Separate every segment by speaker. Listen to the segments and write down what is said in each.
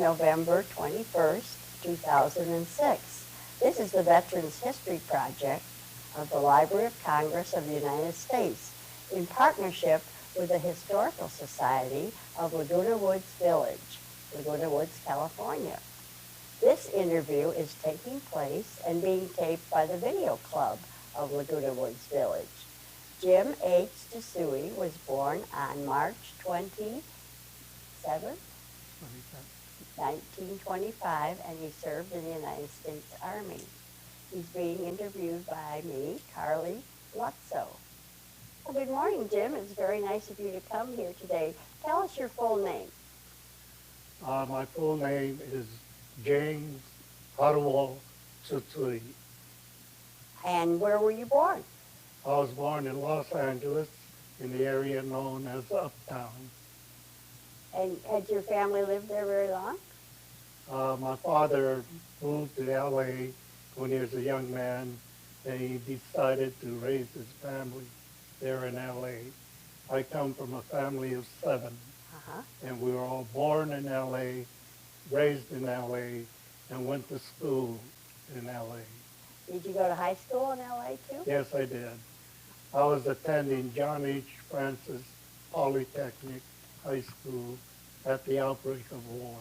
Speaker 1: November 21st, 2006. This is the Veterans History Project of the Library of Congress of the United States in partnership with the Historical Society of Laguna Woods Village, Laguna Woods, California. This interview is taking place and being taped by the Video Club of Laguna Woods Village. Jim H. Tsutsui was born on March 27, 1925, and he served in the United States Army. He's being interviewed by me, Carly Lutzo. Well, good morning, Jim. It's very nice of you to come here today. Tell us your full name.
Speaker 2: My full name is James Tsutsui.
Speaker 1: And where were you born?
Speaker 2: I was born in Los Angeles in the area known as Uptown.
Speaker 1: And had your family lived there very long?
Speaker 2: My father moved to LA when he was a young man, and he decided to raise his family there in LA. I come from a family of 7, and we were all born in LA, raised in LA, and went to school in LA.
Speaker 1: Did you go to high school in LA too?
Speaker 2: Yes, I did. I was attending John H. Francis Polytechnic High School at the outbreak of war.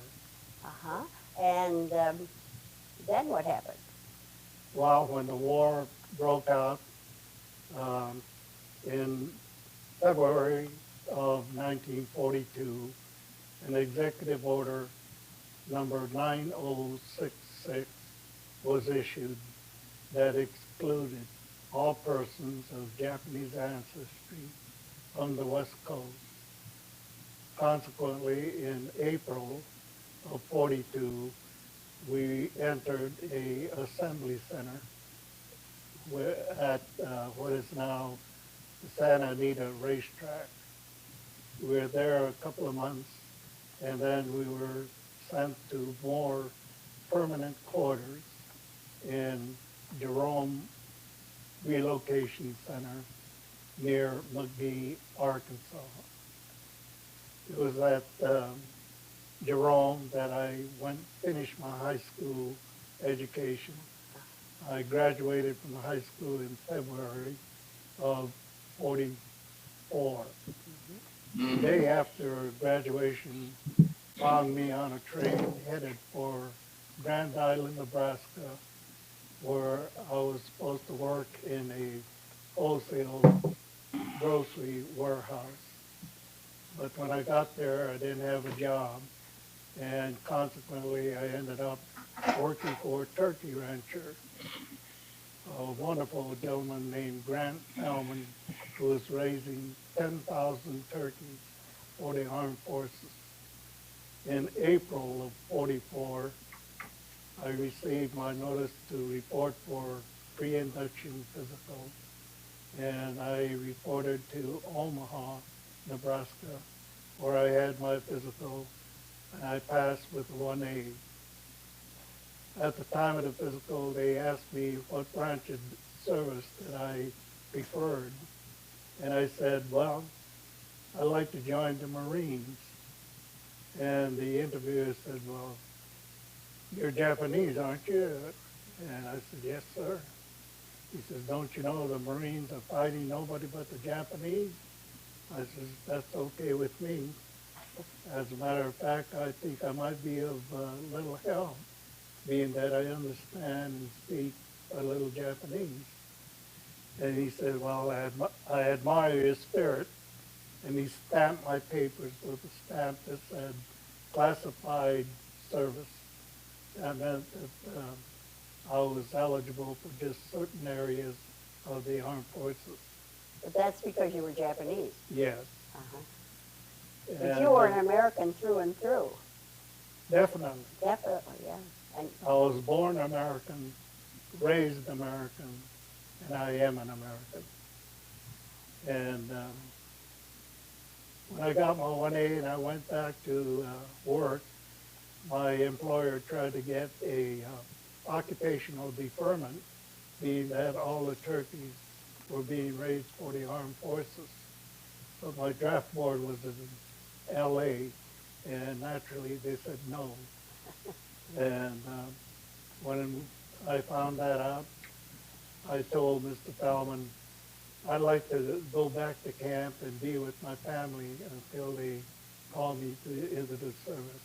Speaker 1: And then what happened?
Speaker 2: Well, when the war broke out in February of 1942, an executive order number 9066 was issued that excluded all persons of Japanese ancestry from the West Coast. Consequently, in April of 42, we entered a assembly center at what is now the Santa Anita racetrack. We were there a couple of months, and then we were sent to more permanent quarters in Jerome Relocation Center near McGee, Arkansas. It was at Jerome that I finished my high school education. I graduated from high school in February of 44. The day after graduation found me on a train headed for Grand Island, Nebraska, where I was supposed to work in a wholesale grocery warehouse. But when I got there, I didn't have a job, and consequently, I ended up working for a turkey rancher, a wonderful gentleman named Grant Elman, who was raising 10,000 turkeys for the armed forces. In April of 44, I received my notice to report for pre-induction physical, and I reported to Omaha, Nebraska, where I had my physical, and I passed with 1A. At the time of the physical, they asked me what branch of service that I preferred, and I said, well, I'd like to join the Marines. And the interviewer said, well, you're Japanese, aren't you? And I said, yes, sir. He says, don't you know the Marines are fighting nobody but the Japanese? I said, that's okay with me. As a matter of fact, I think I might be of little help, being that I understand and speak a little Japanese. And he said, well, I admire your spirit. And he stamped my papers with a stamp that said classified service. That meant that I was eligible for just certain areas of the armed forces.
Speaker 1: But that's because you were Japanese.
Speaker 2: Yes.
Speaker 1: But you were an American through and through.
Speaker 2: Definitely.
Speaker 1: Definitely, yeah. And
Speaker 2: I was born American, raised American, and I am an American. And when I got my 1A and I went back to work, my employer tried to get a occupational deferment, being that all the turkeys were being raised for the armed forces. But my draft board was in LA, and naturally they said no. And when I found that out, I told Mr. Fellman, I'd like to go back to camp and be with my family until they call me into the service.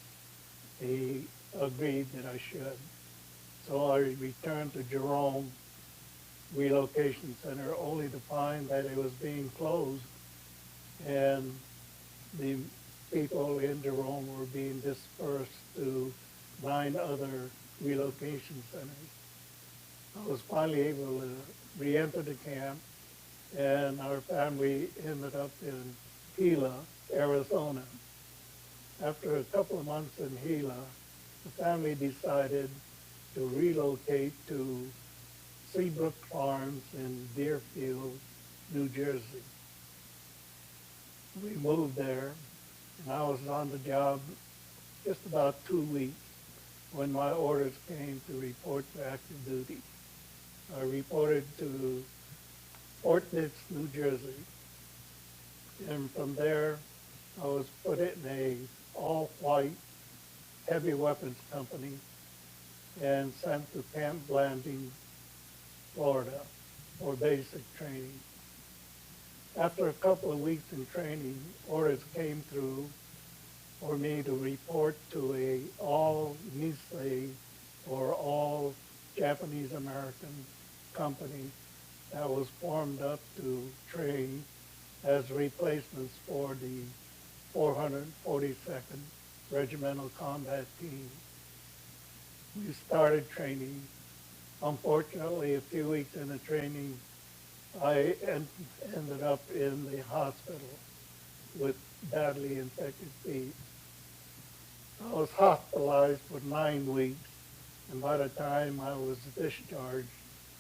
Speaker 2: He agreed that I should. So I returned to Jerome Relocation Center only to find that it was being closed and the people in Jerome were being dispersed to 9 other relocation centers. I was finally able to re-enter the camp, and our family ended up in Gila, Arizona. After a couple of months in Gila, the family decided to relocate to Seabrook Farms in Deerfield, New Jersey. We moved there, and I was on the job just about 2 weeks when my orders came to report to active duty. I reported to Fort Dix, New Jersey, and from there I was put in a all-white heavy weapons company and sent to Camp Blanding, Florida for basic training. After a couple of weeks in training, orders came through for me to report to a all Nisei or all Japanese American company that was formed up to train as replacements for the 442nd Regimental Combat Team. We started training. Unfortunately, a few weeks into training, I ended up in the hospital with badly infected feet. I was hospitalized for 9 weeks, and by the time I was discharged,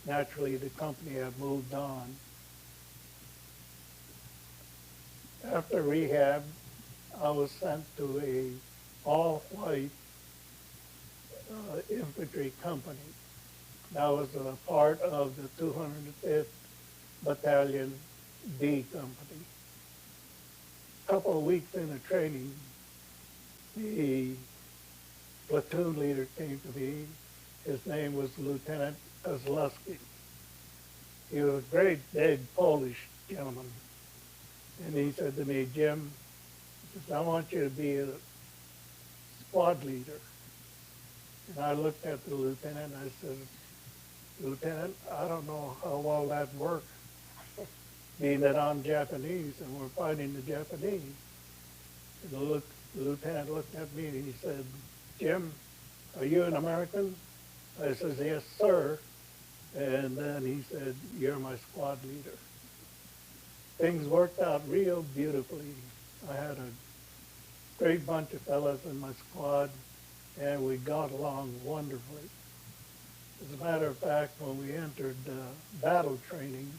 Speaker 2: naturally the company had moved on. After rehab, I was sent to a all-white infantry company. That was a part of the 205th Battalion D Company. A couple of weeks into training, the platoon leader came to me. His name was Lieutenant Kozlowski. He was a great big Polish gentleman. And he said to me, Jim, he says, I want you to be a squad leader. And I looked at the lieutenant and I said, Lieutenant, I don't know how well that works, being that I'm Japanese and we're fighting the Japanese. And the lieutenant looked at me and he said, Jim, are you an American? I said, yes, sir. And then he said, you're my squad leader. Things worked out real beautifully. I had a great bunch of fellas in my squad, and we got along wonderfully. As a matter of fact, when we entered battle training,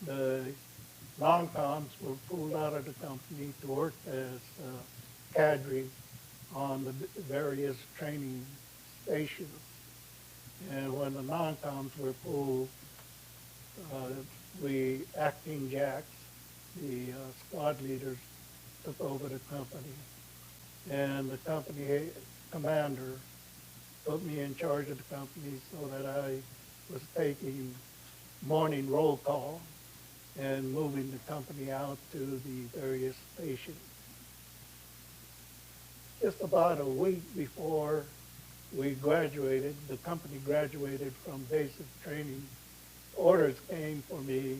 Speaker 2: the non-coms were pulled out of the company to work as cadre on the various training stations. And when the non-coms were pulled, we acting jacks, the squad leaders, took over the company. And the company commander put me in charge of the company so that I was taking morning roll call and moving the company out to the various stations. Just about a week before we graduated, the company graduated from basic training, orders came for me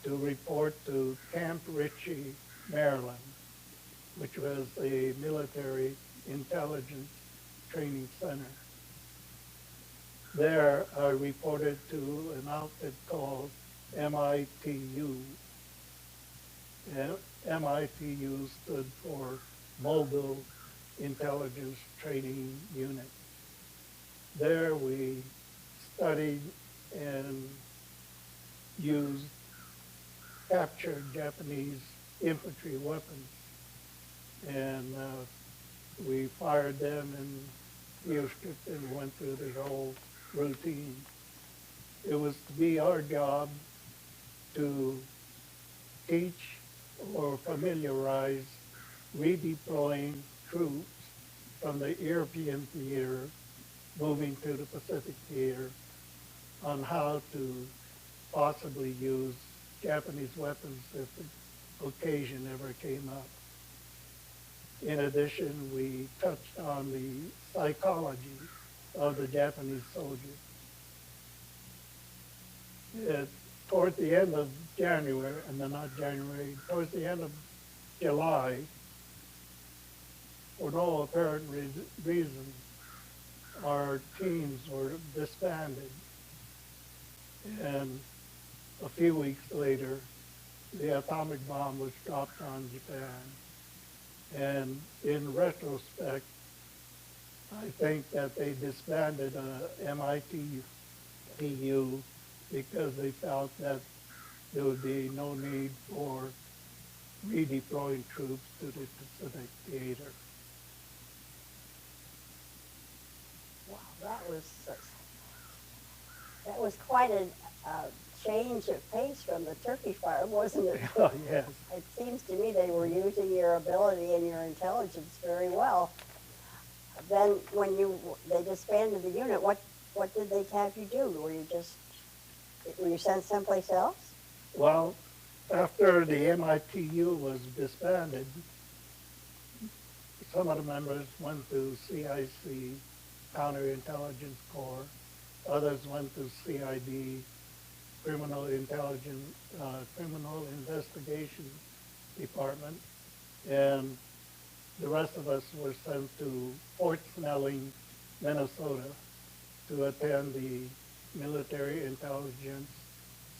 Speaker 2: to report to Camp Ritchie, Maryland, which was a military intelligence training center. There, I reported to an outfit called MITU. And MITU stood for Mobile Intelligence Training Unit. There we studied and used captured Japanese infantry weapons. And we fired them and field stripped and went through the whole routine. It was to be our job to teach or familiarize redeploying troops from the European theater, moving to the Pacific theater, on how to possibly use Japanese weapons if the occasion ever came up. In addition, we touched on the psychology of the Japanese soldier. Toward the end of January, and then not January, towards the end of July, for no apparent reason, our teams were disbanded. And a few weeks later, the atomic bomb was dropped on Japan. And in retrospect, I think that they disbanded MITU because they felt that there would be no need for redeploying troops to the Pacific theater.
Speaker 1: Wow, that was quite a change of pace from the turkey farm, wasn't it?
Speaker 2: Oh, yes.
Speaker 1: It seems to me they were using your ability and your intelligence very well. Then when they disbanded the unit, what did they have you do? Were you sent someplace else?
Speaker 2: Well, after the MITU was disbanded, some of the members went to CIC, Counterintelligence Corps. Others went to CID, Criminal Investigation Department. And the rest of us were sent to Fort Snelling, Minnesota, to attend the Military Intelligence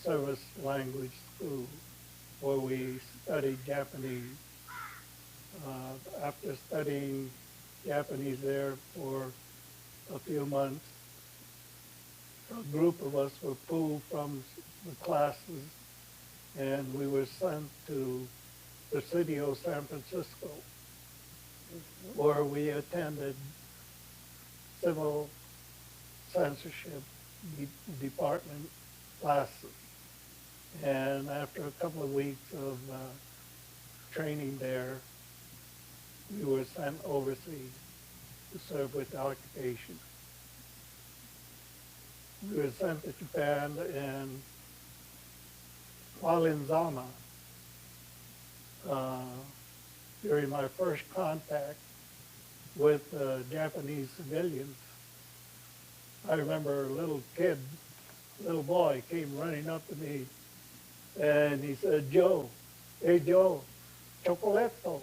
Speaker 2: Service Language School, where we studied Japanese. After studying Japanese there for a few months, a group of us were pulled from the classes, and we were sent to Presidio, San Francisco, where we attended civil censorship department classes. And after a couple of weeks of training there, we were sent overseas to serve with the occupation. We were sent to Japan, and while in Zama, during my first contact with Japanese civilians, I remember a little boy came running up to me, and he said, "Joe, hey Joe, chocolatito,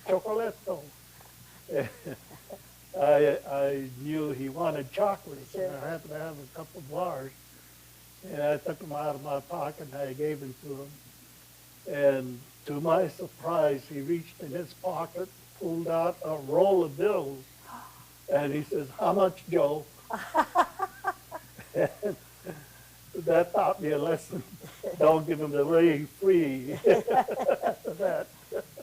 Speaker 2: chocolatito." I knew he wanted chocolate,
Speaker 1: Sure.
Speaker 2: and I happened to have a couple of bars, and I took them out of my pocket and I gave them to him. And to my surprise, he reached in his pocket, pulled out a roll of bills, and he says, "How much, Joe?" And that taught me a lesson. Don't give them away free. That.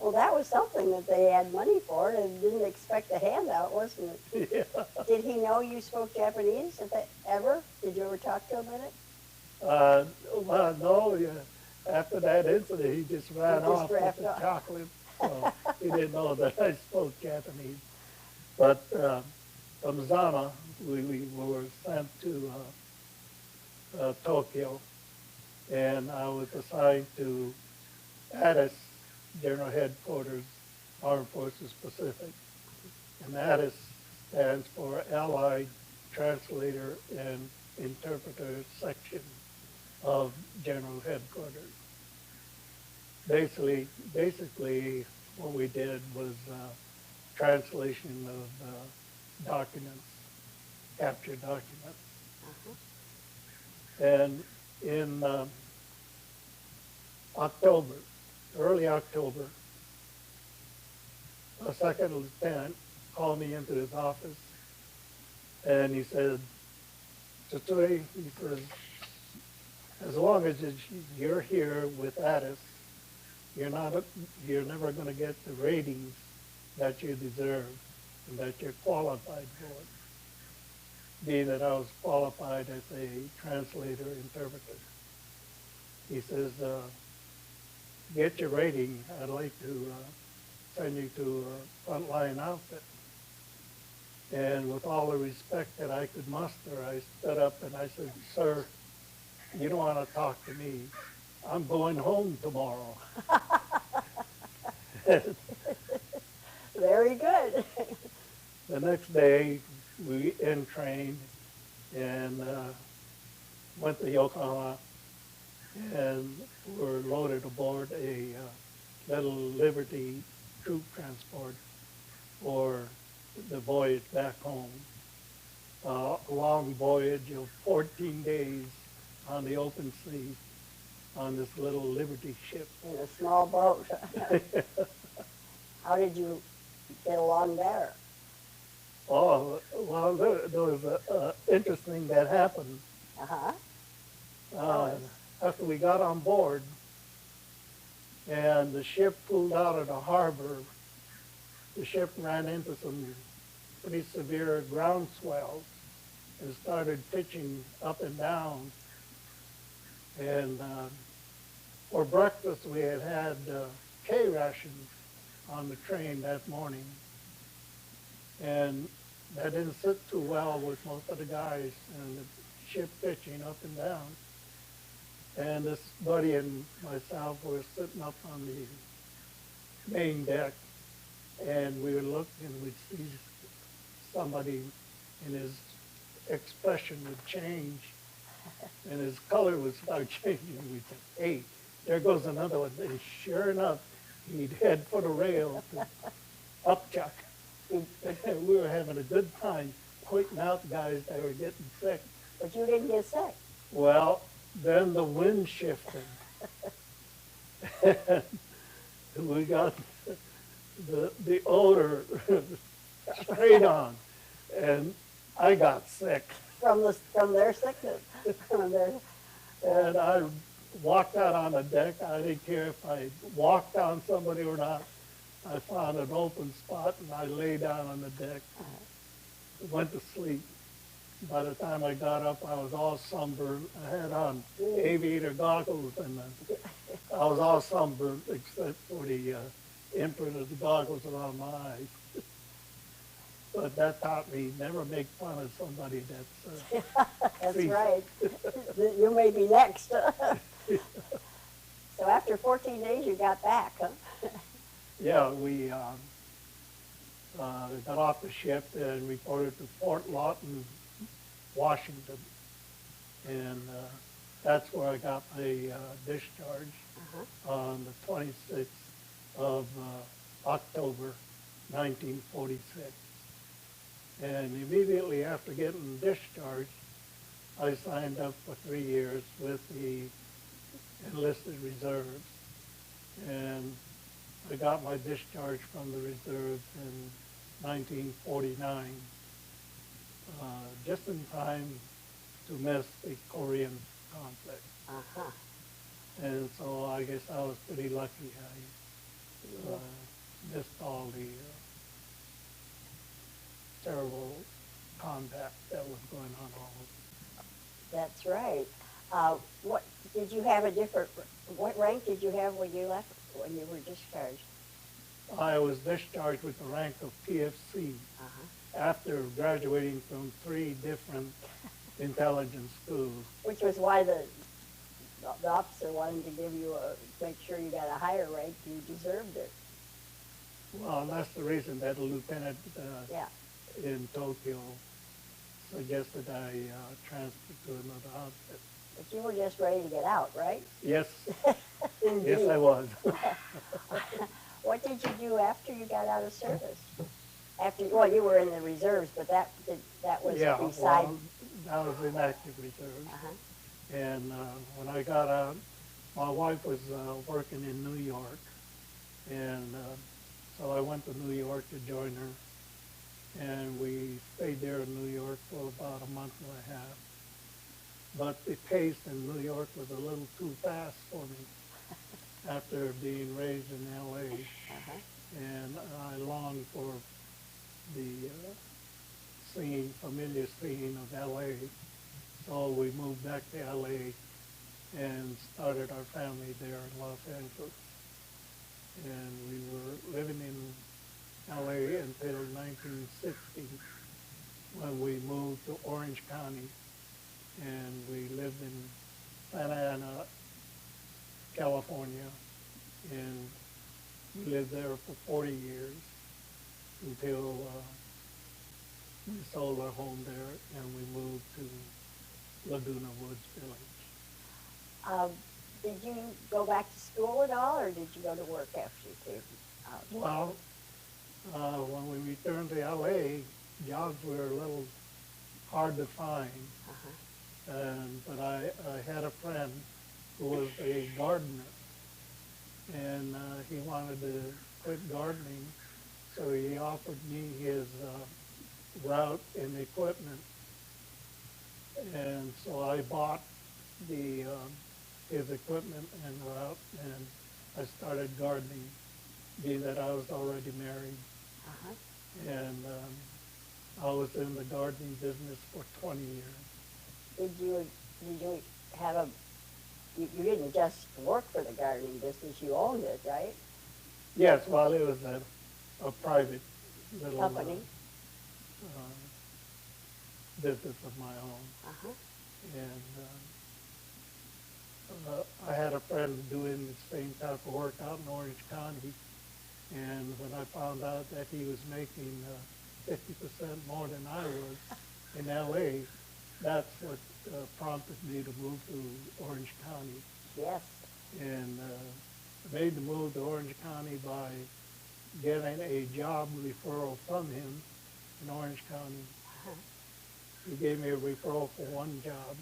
Speaker 1: Well, that was something that they had money for and didn't expect a handout, wasn't it?
Speaker 2: Yeah.
Speaker 1: Did he know you spoke Japanese ever? Did you ever talk to him in it?
Speaker 2: Well, no, after that incident, he just ran off with the
Speaker 1: off.
Speaker 2: chocolate. So he didn't know that I spoke Japanese. But from Zama, we were sent to Tokyo, and I was assigned to Addis General Headquarters, Armed Forces Pacific. And ATIS stands for Allied Translator and Interpreter Section of General Headquarters. Basically, what we did was translation of documents, captured documents. And in October, early October, a second lieutenant called me into his office, and he said, "Tsutsui," he says, "as long as you're here with ATIS, you're never going to get the ratings that you deserve and that you're qualified for." Being that I was qualified as a translator interpreter, he says, "Get your rating. I'd like to send you to a frontline outfit." And with all the respect that I could muster, I stood up and I said, "Sir, you don't want to talk to me. I'm going home tomorrow."
Speaker 1: Very good.
Speaker 2: The next day, we entrained and went to Yokohama and were loaded aboard a little Liberty troop transport for the voyage back home. A long voyage of 14 days on the open sea on this little Liberty ship.
Speaker 1: In a small boat. How did you get along there?
Speaker 2: Oh, well, there was an interesting that happened.
Speaker 1: Uh-huh.
Speaker 2: After we got on board and the ship pulled out of the harbor, the ship ran into some pretty severe ground swells and started pitching up and down. And for breakfast, we had K rations on the train that morning. And that didn't sit too well with most of the guys, and the ship pitching up and down. And this buddy and myself were sitting up on the main deck, and we would look and we'd see somebody, and his expression would change, and his color would start changing. We'd say, "Hey, there goes another one." And sure enough, he'd head for the rail to upchuck. We were having a good time pointing out guys that were getting sick.
Speaker 1: But you didn't get sick.
Speaker 2: Well, then the wind shifted. We got the odor straight on, and I got sick.
Speaker 1: From their sickness.
Speaker 2: And I walked out on the deck. I didn't care if I walked on somebody or not. I found an open spot and I lay down on the deck, went to sleep. By the time I got up, I was all sunburned. I had on aviator goggles, and I was all sunburned except for the imprint of the goggles around my eyes. But that taught me never make fun of somebody that's
Speaker 1: That's
Speaker 2: freezing.
Speaker 1: right. You may be next. So after 14 days, you got back, huh?
Speaker 2: Yeah, we got off the ship and reported to Fort Lawton, Washington, and that's where I got my discharge on the 26th of October, 1946. And immediately after getting discharged, I signed up for 3 years with the enlisted reserves, and I got my discharge from the reserves in 1949, just in time to miss the Korean conflict.
Speaker 1: Uh-huh.
Speaker 2: And so I guess I was pretty lucky. I missed all the terrible combat that was going on all over.
Speaker 1: That's right. What did you have what rank did you have when you left, when you were discharged?
Speaker 2: I was discharged with the rank of PFC after graduating from 3 different intelligence schools.
Speaker 1: Which was why the officer wanted to give you make sure you got a higher rank. You deserved it.
Speaker 2: Well, that's the reason that a lieutenant in Tokyo suggested I transfer to another outfit.
Speaker 1: But you were just ready to get out, right?
Speaker 2: Yes,
Speaker 1: Indeed.
Speaker 2: yes I was.
Speaker 1: What did you do after you got out of service? Well, you were in the reserves, but that was beside.
Speaker 2: Well, that was in active reserves. And when I got out, my wife was working in New York, and so I went to New York to join her, and we stayed there in New York for about a month and a half. But the pace in New York was a little too fast for me after being raised in L.A. And I longed for the familiar scene of L.A. So we moved back to L.A. and started our family there in Los Angeles. And we were living in L.A. until 1960 when we moved to Orange County, and we lived in Santa Ana, California, and we lived there for 40 years until we sold our home there and we moved to Laguna Woods Village.
Speaker 1: Did you go back to school at all, or did you go to work after you came out?
Speaker 2: Well, when we returned to LA, jobs were a little hard to find. But I had a friend who was a gardener, and he wanted to quit gardening, so he offered me his route and equipment. And so I bought the his equipment and route, and I started gardening, being that I was already married. And I was in the gardening business for 20 years.
Speaker 1: Did you have you didn't just work for the gardening business, you owned it, right?
Speaker 2: Yes, well, it was a private little
Speaker 1: Company?
Speaker 2: business of my own. And I had a friend doing the same type of work out in Orange County, and when I found out that he was making 50% more than I was in LA, that's what prompted me to move to Orange County.
Speaker 1: Yes.
Speaker 2: And I made the move to Orange County by getting a job referral from him in Orange County. He gave me a referral for one job,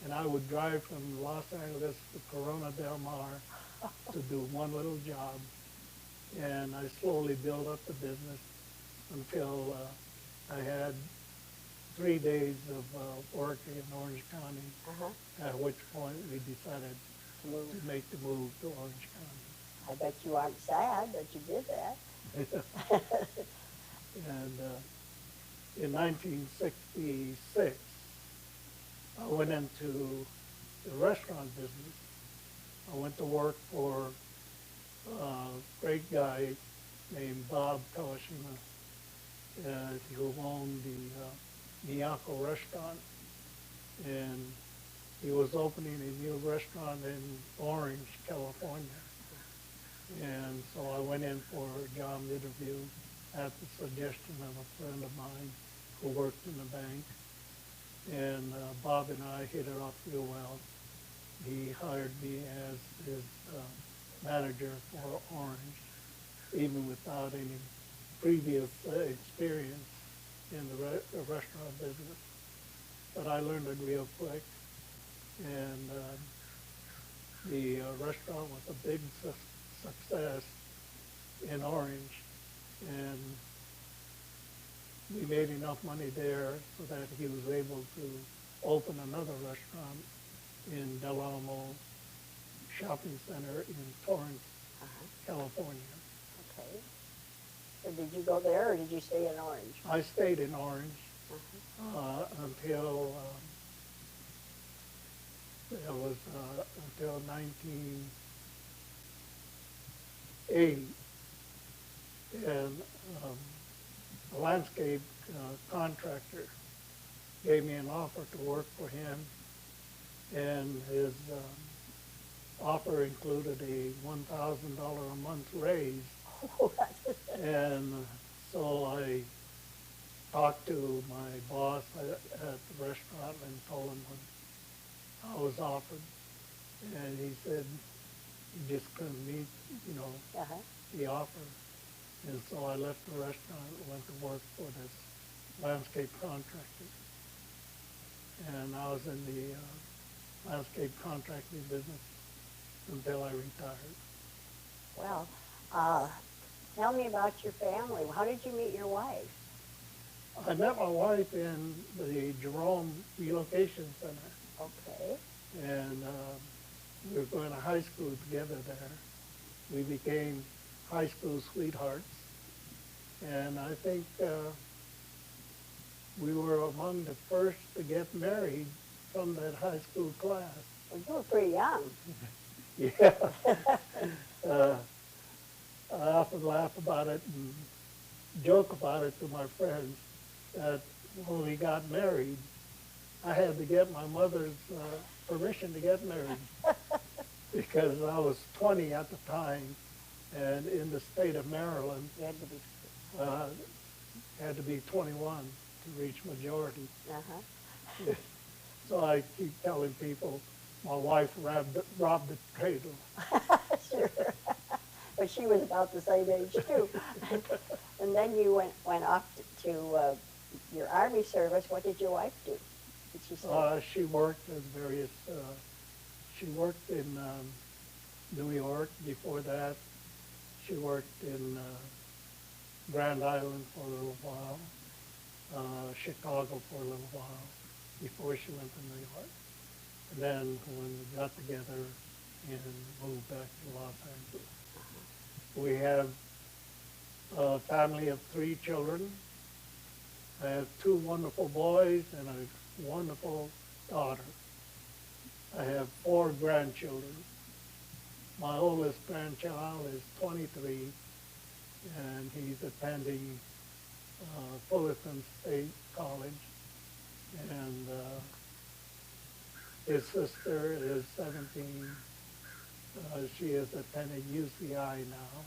Speaker 2: and I would drive from Los Angeles to Corona del Mar to do one little job. And I slowly built up the business until I had 3 days of work in Orange County, at which point we decided to make the move to Orange County.
Speaker 1: I bet you aren't sad that you did that.
Speaker 2: And in 1966, I went into the restaurant business. I went to work for a great guy named Bob Kawashima, who owned the Miyako restaurant. And he was opening a new restaurant in Orange, California. And so I went in for a job interview at the suggestion of a friend of mine who worked in the bank. And Bob and I hit it off real well. He hired me as his manager for Orange, even without any previous experience in the restaurant business. But I learned it real quick. And the restaurant was a big success in Orange, and we made enough money there so that he was able to open another restaurant in Del Amo Shopping Center in Torrance, California.
Speaker 1: Okay. So did you go there, or did you stay in Orange?
Speaker 2: I stayed in Orange until until 1980, and a landscape contractor gave me an offer to work for him, and his offer included a $1,000 a month raise. And so I talked to my boss at the restaurant and told him what I was offered, and he said he just couldn't meet, the offer. And so I left the restaurant and went to work for this landscape contractor. And I was in the landscape contracting business until I retired.
Speaker 1: Well, tell me about your family. How did you meet your wife?
Speaker 2: I met my wife in the Jerome Relocation Center.
Speaker 1: Okay.
Speaker 2: And we were going to high school together there. We became high school sweethearts. And I think we were among the first to get married from that high school class.
Speaker 1: Well, you were pretty young.
Speaker 2: Yeah. I often laugh about it and joke about it to my friends that when we got married, I had to get my mother's permission to get married because I was 20 at the time, and in the state of Maryland,
Speaker 1: You had to be.
Speaker 2: uh, had to be 21 to reach majority.
Speaker 1: Uh-huh.
Speaker 2: So I keep telling people my wife robbed the cradle.
Speaker 1: Sure. But she was about the same age too. And then you went off to your Army service. What did your wife do? Did she say?
Speaker 2: She worked as various, she worked in New York before that. She worked in Grand Island for a little while, Chicago for a little while before she went to New York. And then when we got together and moved back to Los Angeles. We have a family of 3 children. I have 2 wonderful boys and a wonderful daughter. I have 4 grandchildren. My oldest grandchild is 23, and he's attending Fullerton State College. And his sister is 17. She is attending UCI now.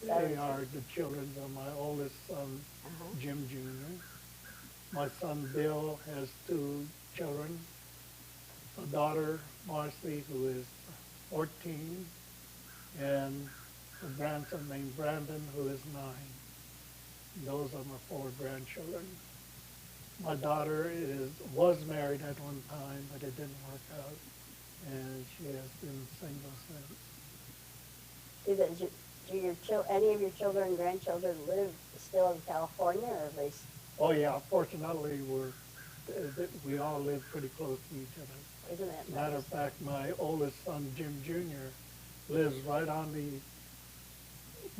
Speaker 2: They are the children of my oldest son, Jim Jr. My son Bill has 2 children, a daughter, Marcy, who is 14, and a grandson named Brandon, who is 9. Those are my 4 grandchildren. My daughter was married at one time, but it didn't work out, and she has been single since.
Speaker 1: Do any of your children and grandchildren live still in California, or are they?
Speaker 2: Oh yeah, fortunately we all live pretty close to each other.
Speaker 1: Isn't that nice?
Speaker 2: Matter of fact, my oldest son, Jim Jr., lives right on the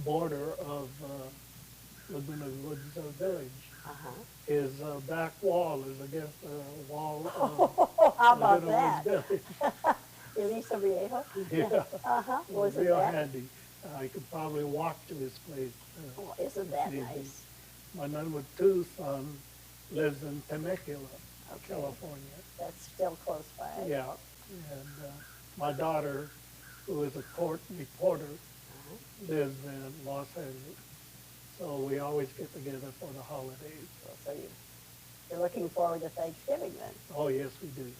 Speaker 2: border of Laguna Woods village.
Speaker 1: Uh-huh.
Speaker 2: His back wall is against the wall
Speaker 1: Oh, how
Speaker 2: of
Speaker 1: about
Speaker 2: Laguna
Speaker 1: that?
Speaker 2: Woods village.
Speaker 1: Elisa Viejo?
Speaker 2: Yeah.
Speaker 1: Uh-huh. Wasn't
Speaker 2: Real
Speaker 1: that?
Speaker 2: handy. I could probably walk to his place.
Speaker 1: Oh, isn't that
Speaker 2: easy.
Speaker 1: nice?
Speaker 2: My number 2 son lives in Temecula,
Speaker 1: Okay.
Speaker 2: California.
Speaker 1: That's still close by.
Speaker 2: Yeah, and my daughter, who is a court reporter, lives in Los Angeles. So we always get together for the holidays.
Speaker 1: So you're looking forward to Thanksgiving then?
Speaker 2: Oh, yes, we do.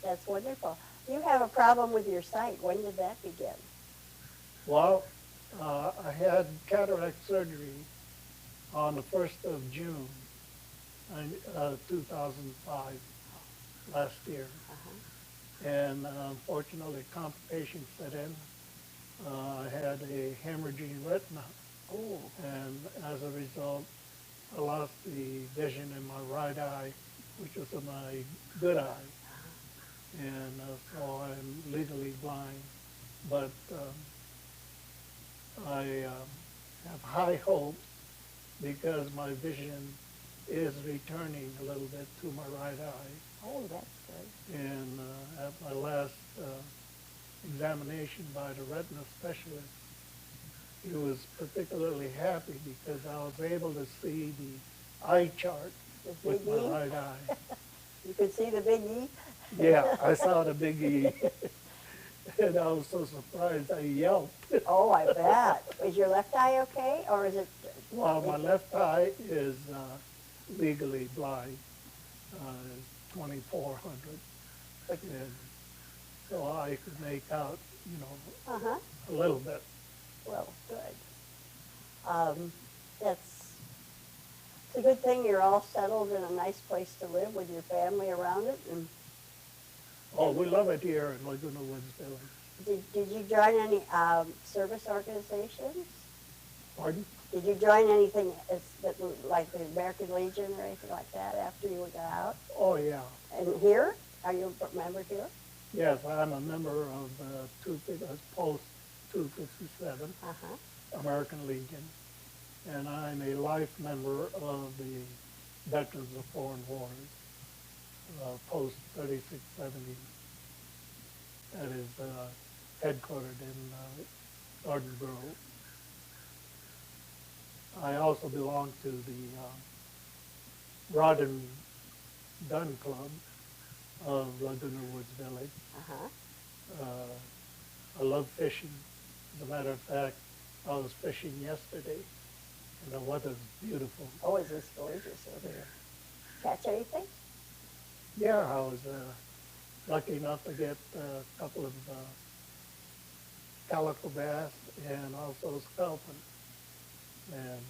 Speaker 1: That's wonderful. You have a problem with your sight. When did that begin?
Speaker 2: Well, I had cataract surgery on the 1st of June, 2005, last year. And unfortunately, complications set in. I had a hemorrhaging retina.
Speaker 1: Oh.
Speaker 2: And as a result, I lost the vision in my right eye, which was in my good eye. And so I'm legally blind. But I have high hopes because my vision is returning a little bit to my right eye.
Speaker 1: Oh, that's good.
Speaker 2: And at my last examination by the retina specialist, he was particularly happy because I was able to see the eye chart with my right eye.
Speaker 1: You could see the big E?
Speaker 2: Yeah, I saw the big E. And I was so surprised I yelped.
Speaker 1: Oh, I bet. Is your left eye okay, or is it?
Speaker 2: Well, my left eye is legally blind, 2400. And so I could make out, a little bit.
Speaker 1: Well, good. It's a good thing you're all settled in a nice place to live with your family around it. And
Speaker 2: Oh, we love it here in Laguna Woods Village.
Speaker 1: did you join any service organizations?
Speaker 2: Pardon?
Speaker 1: Did you join anything like the American Legion or anything like that after you got out?
Speaker 2: Oh, yeah.
Speaker 1: And here? Are you a member here?
Speaker 2: Yes, I'm a member of Post 257, American Legion, and I'm a life member of the Veterans of Foreign Wars, Post 3670. That is headquartered in Garden Grove. I also belong to the Rod and Gun Club of Laguna Woods Village.
Speaker 1: Uh-huh.
Speaker 2: I love fishing. As a matter of fact, I was fishing yesterday, and the weather's beautiful.
Speaker 1: Oh, is this gorgeous over here? Catch anything?
Speaker 2: Yeah, I was lucky enough to get a couple of calico bass and also sculpin. And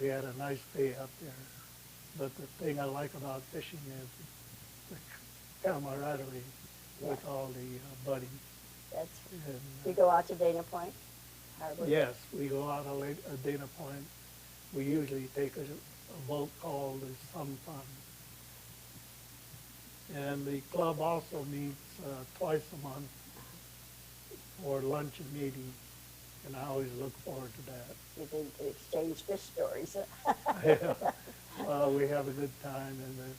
Speaker 2: we had a nice day up there. But the thing I like about fishing is the camaraderie with all the buddies.
Speaker 1: That's,
Speaker 2: And,
Speaker 1: you go out to Dana Point Harbor?
Speaker 2: yes, we go out at Dana Point. We usually take a boat called the Sun Fun. And the club also meets twice a month for lunch and meeting, and I always look forward to that.
Speaker 1: You can exchange fish stories.
Speaker 2: Yeah. We have a good time, and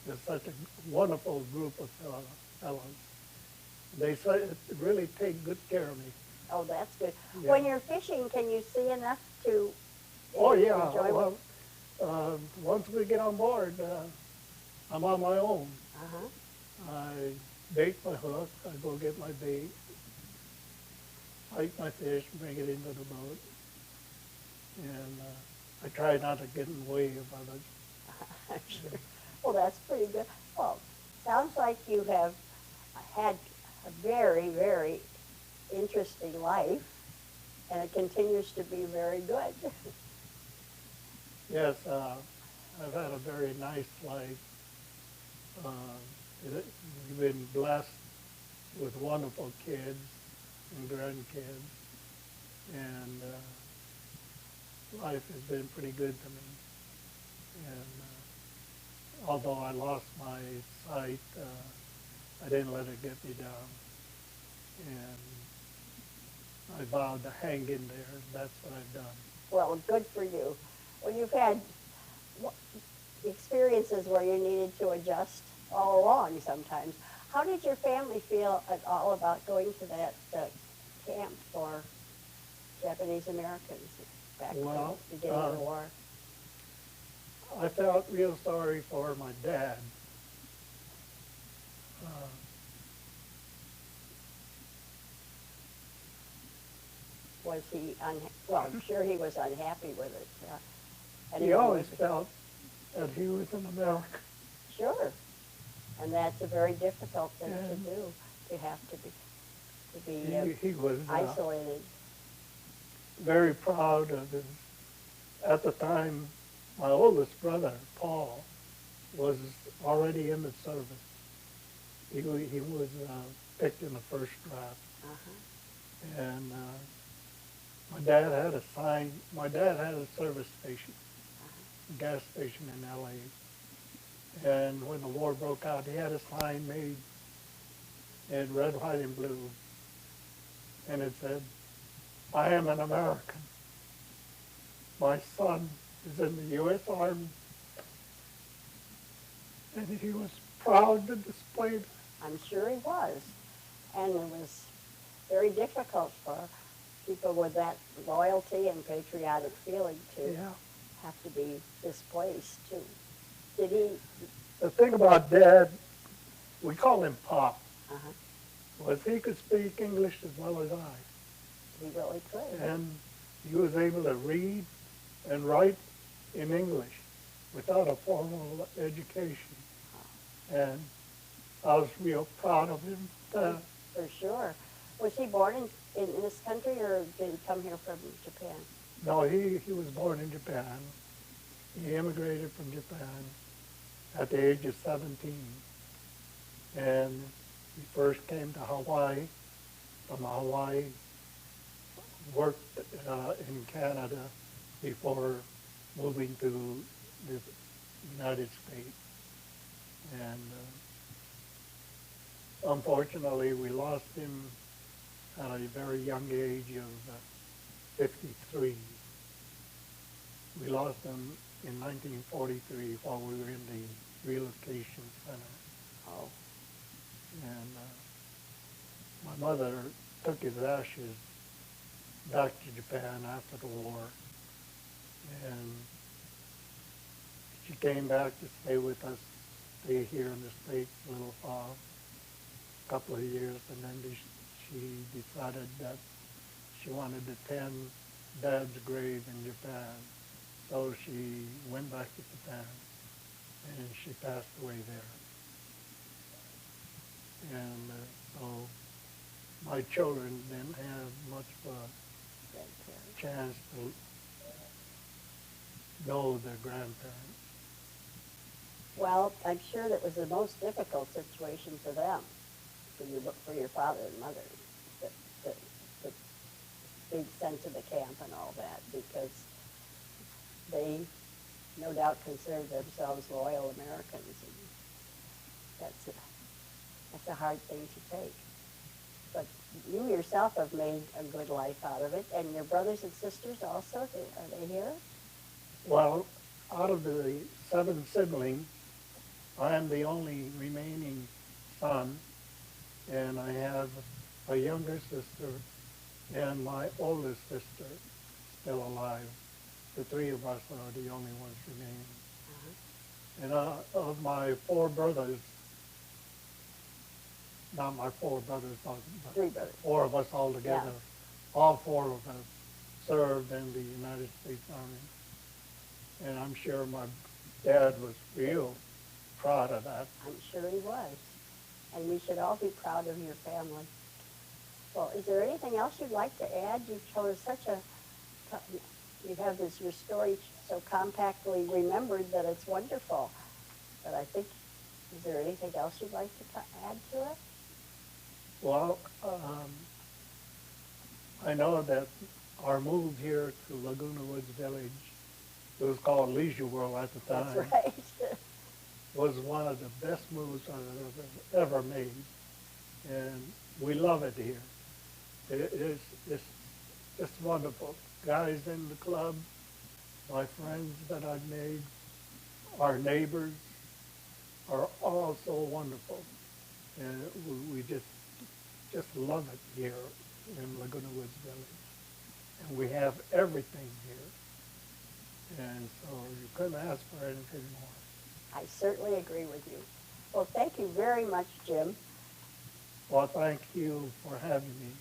Speaker 2: there's such a wonderful group of fellows. They really take good care of me.
Speaker 1: Oh, that's good.
Speaker 2: Yeah.
Speaker 1: When you're fishing, can you see enough to
Speaker 2: Oh, yeah.
Speaker 1: enjoy
Speaker 2: Well, once we get on board, I'm on my own.
Speaker 1: Uh-huh.
Speaker 2: I bait my hook, I go get my bait, fight my fish, bring it into the boat, and I try not to get in the way of others.
Speaker 1: I'm sure. Well, that's pretty good. Well, sounds like you have had a very, very interesting life, and it continues to be very good.
Speaker 2: Yes, I've had a very nice life. We've been blessed with wonderful kids and grandkids, and life has been pretty good to me. And although I lost my sight, I didn't let it get me down. And I vowed to hang in there, and that's what I've done.
Speaker 1: Well, good for you. Well, you've had experiences where you needed to adjust all along sometimes. How did your family feel at all about going to that camp for Japanese Americans back at the beginning of the war?
Speaker 2: I felt real sorry for my dad.
Speaker 1: Was he well, I'm sure he was unhappy with it.
Speaker 2: He always felt that he was an American.
Speaker 1: Sure. And that's a very difficult thing to do, to have to be
Speaker 2: He was
Speaker 1: isolated.
Speaker 2: very proud of his. At the time, my oldest brother, Paul, was already in the service. He was picked in the first draft.
Speaker 1: Uh-huh.
Speaker 2: And my dad had a sign. My dad had a service station, a gas station in L.A. And when the war broke out, he had a sign made in red, white, and blue. And it said, "I am an American. My son is in the U.S. Army." And he was proud to display that.
Speaker 1: I'm sure he was. And it was very difficult for people with that loyalty and patriotic feeling to have to be displaced, too. Did he?
Speaker 2: The thing about Dad, we call him Pop,
Speaker 1: Uh-huh.
Speaker 2: was he could speak English as well as I.
Speaker 1: He really could.
Speaker 2: And he was able to read and write in English without a formal education. And I was real proud of him.
Speaker 1: For sure. Was he born in this country, or did he come here from Japan?
Speaker 2: No, he was born in Japan. He immigrated from Japan at the age of 17. And he first came to Hawaii. From Hawaii, worked in Canada before moving to the United States. And unfortunately, we lost him at a very young age of 53. We lost him in 1943 while we were in the relocation center.
Speaker 1: Oh.
Speaker 2: And my mother took his ashes back to Japan after the war. And she came back to stay with us, stay here in the States a little while, a couple of years, and then she decided that she wanted to attend Dad's grave in Japan. So she went back to Japan, and she passed away there. And so my children didn't have much of a chance to know their grandparents.
Speaker 1: Well, I'm sure that was the most difficult situation for them, for your father and mother, the big sense of the camp and all that, because they no doubt considered themselves loyal Americans, and that's a hard thing to take. But you yourself have made a good life out of it, and your brothers and sisters also, are they here?
Speaker 2: Well, out of the 7 siblings, I am the only remaining son, and I have a younger sister and my oldest sister still alive. The 3 of us are the only ones remaining. And of my 4 brothers, not my 4 brothers, but
Speaker 1: 3 brothers.
Speaker 2: 4 of us all together, all 4 of us served in the United States Army. And I'm sure my dad was real proud of that.
Speaker 1: I'm sure he was. And we should all be proud of your family. Well, is there anything else you'd like to add? You've told us you have your story so compactly remembered that it's wonderful. But I think, is there anything else you'd like to add to it?
Speaker 2: Well, I know that our move here to Laguna Woods Village, it was called Leisure World at the time.
Speaker 1: That's right.
Speaker 2: Was one of the best moves I've ever made. And we love it here. It's just wonderful. Guys in the club, my friends that I've made, our neighbors are all so wonderful. And we just love it here in Laguna Woods Village. And we have everything here. And so you couldn't ask for anything more.
Speaker 1: I certainly agree with you. Well, thank you very much, Jim.
Speaker 2: Well, thank you for having me.